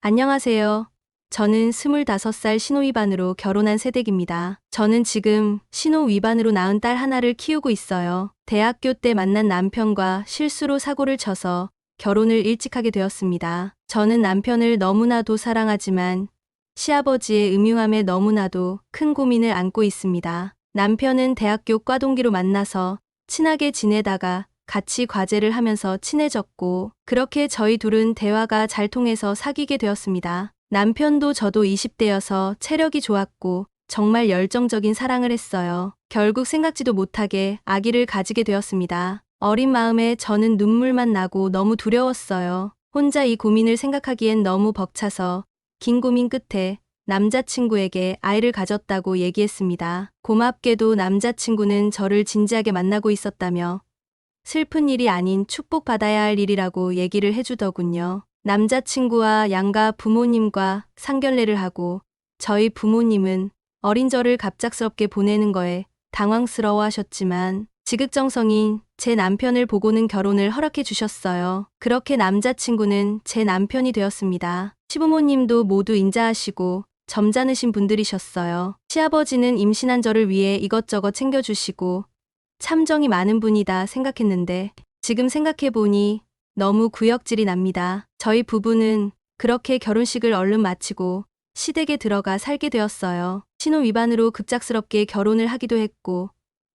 안녕하세요. 저는 25살 신혼위반으로 결혼한 새댁입니다. 저는 지금 신혼위반으로 낳은 딸 하나를 키우고 있어요. 대학교 때 만난 남편과 실수로 사고를 쳐서 결혼을 일찍 하게 되었습니다. 저는 남편을 너무나도 사랑하지만 시아버지의 음흉함에 너무나도 큰 고민을 안고 있습니다. 남편은 대학교 과동기로 만나서 친하게 지내다가 같이 과제를 하면서 친해졌고, 그렇게 저희 둘은 대화가 잘 통해서 사귀게 되었습니다. 남편도 저도 20대여서 체력이 좋았고 정말 열정적인 사랑을 했어요. 결국 생각지도 못하게 아기를 가지게 되었습니다. 어린 마음에 저는 눈물만 나고 너무 두려웠어요. 혼자 이 고민을 생각하기엔 너무 벅차서 긴 고민 끝에 남자친구에게 아이를 가졌다고 얘기했습니다. 고맙게도 남자친구는 저를 진지하게 만나고 있었다며 슬픈 일이 아닌 축복받아야 할 일이라고 얘기를 해주더군요. 남자친구와 양가 부모님과 상견례를 하고 저희 부모님은 어린 저를 갑작스럽게 보내는 거에 당황스러워 하셨지만 지극정성인 제 남편을 보고는 결혼을 허락해 주셨어요. 그렇게 남자친구는 제 남편이 되었습니다. 시부모님도 모두 인자하시고 점잖으신 분들이셨어요. 시아버지는 임신한 저를 위해 이것저것 챙겨주시고 참정이 많은 분이다 생각했는데 지금 생각해보니 너무 구역질이 납니다. 저희 부부는 그렇게 결혼식을 얼른 마치고 시댁에 들어가 살게 되었어요. 신혼 위반으로 급작스럽게 결혼을 하기도 했고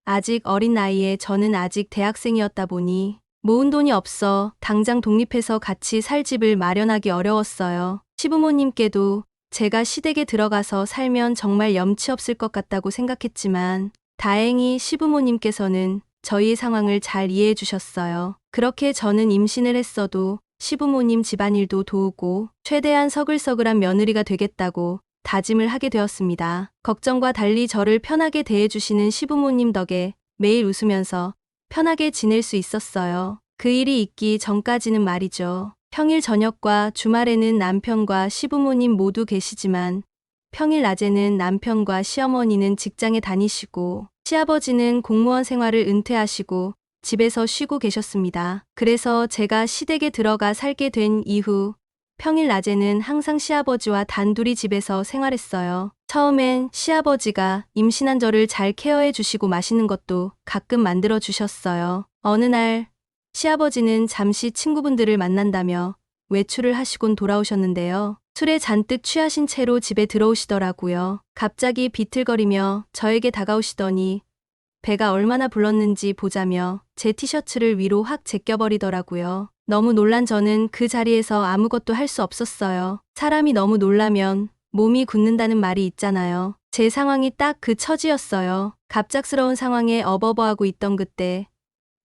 아직 어린 나이에 저는 아직 대학생이었다 보니 모은 돈이 없어 당장 독립해서 같이 살 집을 마련하기 어려웠어요. 시부모님께도 제가 시댁에 들어가서 살면 정말 염치 없을 것 같다고 생각했지만 다행히 시부모님께서는 저희의 상황을 잘 이해해 주셨어요. 그렇게 저는 임신을 했어도 시부모님 집안일도 도우고 최대한 서글서글한 며느리가 되겠다고 다짐을 하게 되었습니다. 걱정과 달리 저를 편하게 대해주시는 시부모님 덕에 매일 웃으면서 편하게 지낼 수 있었어요. 그 일이 있기 전까지는 말이죠. 평일 저녁과 주말에는 남편과 시부모님 모두 계시지만 평일 낮에는 남편과 시어머니는 직장에 다니시고 시아버지는 공무원 생활을 은퇴하시고 집에서 쉬고 계셨습니다. 그래서 제가 시댁에 들어가 살게 된 이후 평일 낮에는 항상 시아버지와 단둘이 집에서 생활했어요. 처음엔 시아버지가 임신한 저를 잘 케어해 주시고 맛있는 것도 가끔 만들어 주셨어요. 어느 날 시아버지는 잠시 친구분들을 만난다며 외출을 하시곤 돌아오셨는데요. 술에 잔뜩 취하신 채로 집에 들어오시더라고요. 갑자기 비틀거리며 저에게 다가오시더니 배가 얼마나 불렀는지 보자며 제 티셔츠를 위로 확 제껴버리더라고요. 너무 놀란 저는 그 자리에서 아무것도 할 수 없었어요. 사람이 너무 놀라면 몸이 굳는다는 말이 있잖아요. 제 상황이 딱 그 처지였어요. 갑작스러운 상황에 어버버하고 있던 그때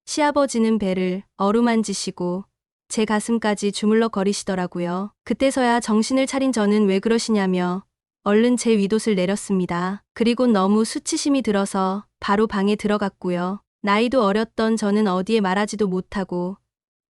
시아버지는 배를 어루만지시고 제 가슴까지 주물럭거리시더라고요. 그때서야 정신을 차린 저는 왜 그러시냐며 얼른 제 윗옷을 내렸습니다. 그리고 너무 수치심이 들어서 바로 방에 들어갔고요. 나이도 어렸던 저는 어디에 말하지도 못하고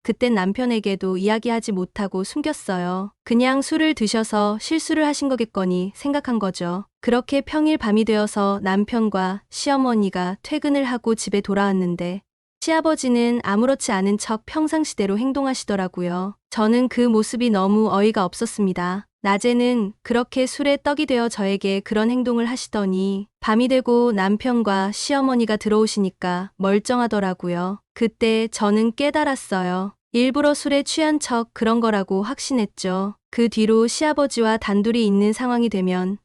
그땐 남편에게도 이야기하지 못하고 숨겼어요. 그냥 술을 드셔서 실수를 하신 거겠거니 생각한 거죠. 그렇게 평일 밤이 되어서 남편과 시어머니가 퇴근을 하고 집에 돌아왔는데 시아버지는 아무렇지 않은 척 평상시대로 행동하시더라고요. 저는 그 모습이 너무 어이가 없었습니다. 낮에는 그렇게 술에 떡이 되어 저에게 그런 행동을 하시더니 밤이 되고 남편과 시어머니가 들어오시니까 멀쩡하더라고요. 그때 저는 깨달았어요. 일부러 술에 취한 척 그런 거라고 확신했죠. 그 뒤로 시아버지와 단둘이 있는 상황이 되면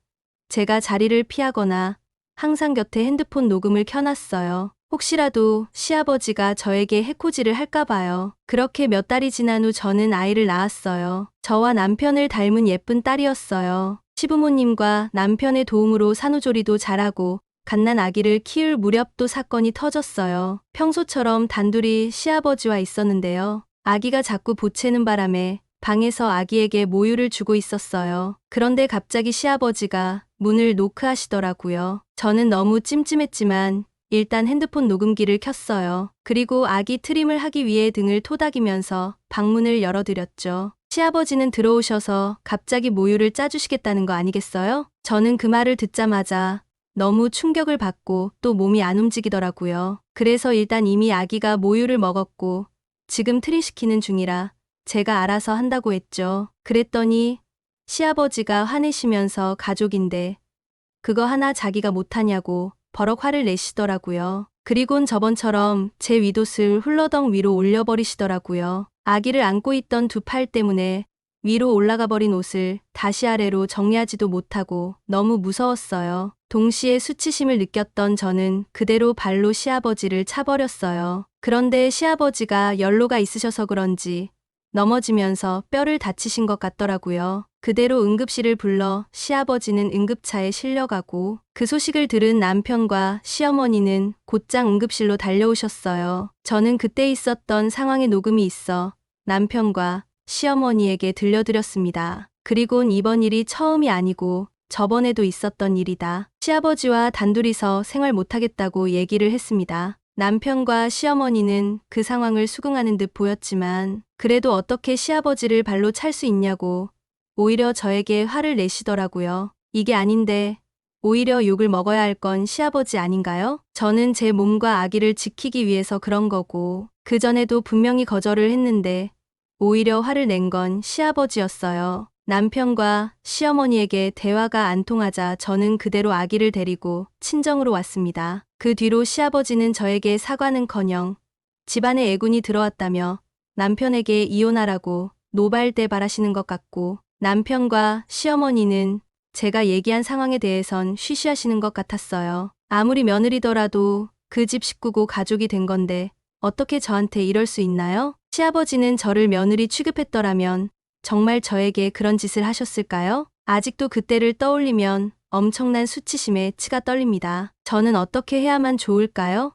제가 자리를 피하거나 항상 곁에 핸드폰 녹음을 켜놨어요. 혹시라도 시아버지가 저에게 해코지를 할까봐요. 그렇게 몇 달이 지난 후 저는 아이를 낳았어요. 저와 남편을 닮은 예쁜 딸이었어요. 시부모님과 남편의 도움으로 산후조리도 잘하고 갓난 아기를 키울 무렵 또 사건이 터졌어요. 평소처럼 단둘이 시아버지와 있었는데요. 아기가 자꾸 보채는 바람에 방에서 아기에게 모유를 주고 있었어요. 그런데 갑자기 시아버지가 문을 노크하시더라고요. 저는 너무 찜찜했지만 일단 핸드폰 녹음기를 켰어요. 그리고 아기 트림을 하기 위해 등을 토닥이면서 방문을 열어드렸죠. 시아버지는 들어오셔서 갑자기 모유를 짜주시겠다는 거 아니겠어요? 저는 그 말을 듣자마자 너무 충격을 받고 또 몸이 안 움직이더라고요. 그래서 일단 이미 아기가 모유를 먹었고 지금 트림시키는 중이라 제가 알아서 한다고 했죠. 그랬더니 시아버지가 화내시면서 가족인데 그거 하나 자기가 못하냐고 버럭 화를 내시더라고요. 그리곤 저번처럼 제 윗옷을 훌러덩 위로 올려버리시더라고요. 아기를 안고 있던 두 팔 때문에 위로 올라가 버린 옷을 다시 아래로 정리하지도 못하고 너무 무서웠어요. 동시에 수치심을 느꼈던 저는 그대로 발로 시아버지를 차버렸어요. 그런데 시아버지가 연로가 있으셔서 그런지 넘어지면서 뼈를 다치신 것 같더라고요. 그대로 응급실을 불러 시아버지는 응급차에 실려가고 그 소식을 들은 남편과 시어머니는 곧장 응급실로 달려오셨어요. 저는 그때 있었던 상황의 녹음이 있어 남편과 시어머니에게 들려드렸습니다. 그리곤 이번 일이 처음이 아니고 저번에도 있었던 일이다. 시아버지와 단둘이서 생활 못하겠다고 얘기를 했습니다. 남편과 시어머니는 그 상황을 수긍하는 듯 보였지만 그래도 어떻게 시아버지를 발로 찰 수 있냐고 오히려 저에게 화를 내시더라고요. 이게 아닌데 오히려 욕을 먹어야 할 건 시아버지 아닌가요? 저는 제 몸과 아기를 지키기 위해서 그런 거고 그전에도 분명히 거절을 했는데 오히려 화를 낸 건 시아버지였어요. 남편과 시어머니에게 대화가 안 통하자 저는 그대로 아기를 데리고 친정으로 왔습니다. 그 뒤로 시아버지는 저에게 사과는커녕 집안에 애군이 들어왔다며 남편에게 이혼하라고 노발대발하시는 것 같고 남편과 시어머니는 제가 얘기한 상황에 대해선 쉬쉬하시는 것 같았어요. 아무리 며느리더라도 그 집 식구고 가족이 된 건데 어떻게 저한테 이럴 수 있나요? 시아버지는 저를 며느리 취급했더라면 정말 저에게 그런 짓을 하셨을까요? 아직도 그때를 떠올리면 엄청난 수치심에 치가 떨립니다. 저는 어떻게 해야만 좋을까요?